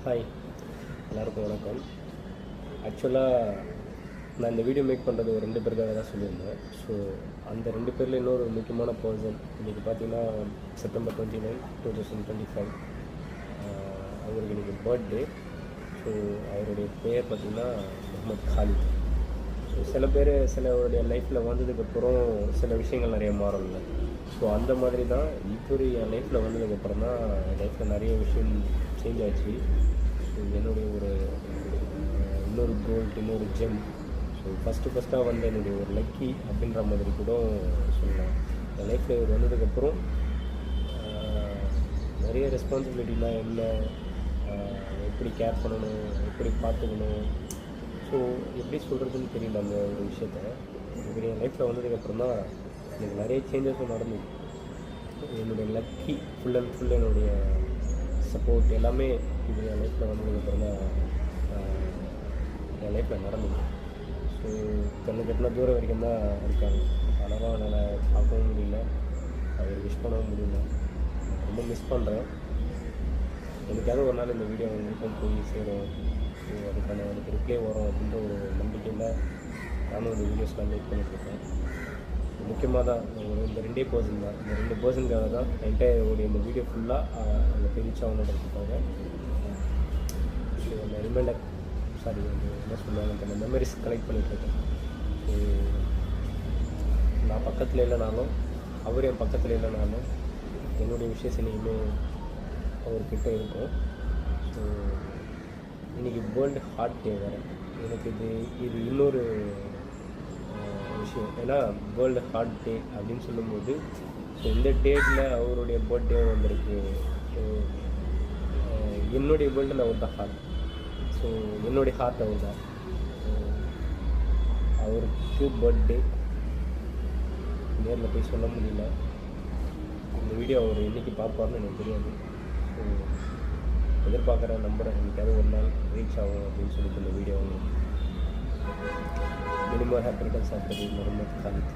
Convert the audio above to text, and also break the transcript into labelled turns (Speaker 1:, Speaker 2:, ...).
Speaker 1: Hi, எல்லாருக்கும் வணக்கம். ஆக்சுவலாக நான் இந்த வீடியோ மேக் பண்ணுறது ஒரு 2 பேருக்காக தான் சொல்லியிருந்தேன். ஸோ அந்த 2 பேரில் இன்னொரு முக்கியமான பர்சன் இன்றைக்கி பார்த்தீங்கன்னா செப்டம்பர் 29, 2025 அவருக்கு இன்றைக்கி பர்த்டே. ஸோ அவருடைய பேர் பார்த்திங்கன்னா முகமது காலித். ஸோ சிலருடைய லைஃப்பில் வந்ததுக்கப்புறம் சில விஷயங்கள் நிறைய மாறும்ல. ஸோ அந்த மாதிரி தான் இவர் என் லைஃப்பில் வந்ததுக்கப்புறம் தான் என் லைஃப்பில் நிறைய விஷயம் சேஞ்ச் ஆச்சு. ஸோ என்னுடைய ஒரு இன்னொரு கோல்ட், இன்னொரு ஜெம். ஸோ ஃபஸ்ட்டாக வந்து என்னுடைய ஒரு லக்கி அப்படின்ற மாதிரி கூட சொல்லலாம். என் லைஃப்பில் இவர் வந்ததுக்கப்புறம் நிறைய ரெஸ்பான்சிபிலிட்டிலாம் என்ன, எப்படி கேர் பண்ணணும், எப்படி பார்த்துக்கணும், ஸோ எப்படி சொல்கிறதுன்னு தெரியல அந்த ஒரு விஷயத்த. இவர் என் லைஃப்பில் வந்ததுக்கப்புறம் தான் எனக்கு நிறைய சேஞ்சஸும் நடந்தது. என்னுடைய லக்கி ஃபுல் அண்ட் ஃபுல் என்னுடைய சப்போர்ட் எல்லாமே இவர் என் லைஃப்பில் வந்ததுக்கப்புறம் தான் என் லைஃப்பில் நடந்தது. ஸோ கெட்டின தூரம் வரைக்கும் தான் இருக்காங்க. அதனால் என்னால் பார்க்கவும் முடியல, அவர் விஷ் பண்ணவும் முடியல. ரொம்ப மிஸ் பண்ணுறேன். எனக்காக ஒரு நாள் இந்த வீடியோ அவங்களுக்கும் போய் சேரும், ஸோ அதுக்கான எனக்கு ரிப்ளை வரும் அப்படின்ற ஒரு நம்பிக்கையில் நானும் இந்த வீடியோஸ்லாம் மேக் பண்ணிட்டுருக்கேன். முக்கியமாக தான் இந்த 2 பர்சன் தான், இந்த 2 பர்சனுக்காக தான் என்டையருடைய இந்த வீடியோ ஃபுல்லாக அந்த ரீச் ஆகணுன்றதுக்காக. ஸோ அந்த ரிமைண்டர் என்ன சொல்லுவாங்க, அந்த மெமரிஸ் கலெக்ட் பண்ணிகிட்ருக்கேன். ஸோ நான் பக்கத்தில் இல்லைனாலும், அவர் என் பக்கத்தில் இல்லைனாலும் என்னுடைய விஷயம் இனிமே அவர்கிட்ட இருக்கும். ஸோ இன்றைக்கி வேர்ல்டு ஹார்ட் டே வேறு. எனக்கு இது இன்னொரு விஷயம். ஏன்னா வேர்ல்டு ஹார்ட் டே அப்படின்னு சொல்லும்போது, ஸோ இந்த டேட்டில் அவருடைய பர்த்டே வந்திருக்கு. ஸோ என்னுடைய வேர்ல்டில் அவர் தான் ஹார்ட். ஸோ என்னுடைய ஹார்ட் அவர் தான். அவருக்கு பர்த்டே நேரில் போய் சொல்ல முடியல. இந்த வீடியோ அவர் என்றைக்கு பார்ப்பார்னு எனக்கு தெரியாது. ஸோ எதிர்பார்க்குறேன், நம்புகிறேன் எனக்காவது ஒரு நாள் ரீச் ஆகும் அப்படின்னு சொல்லிட்டு இந்த video many many happy returns of the day Mohammed Khalid.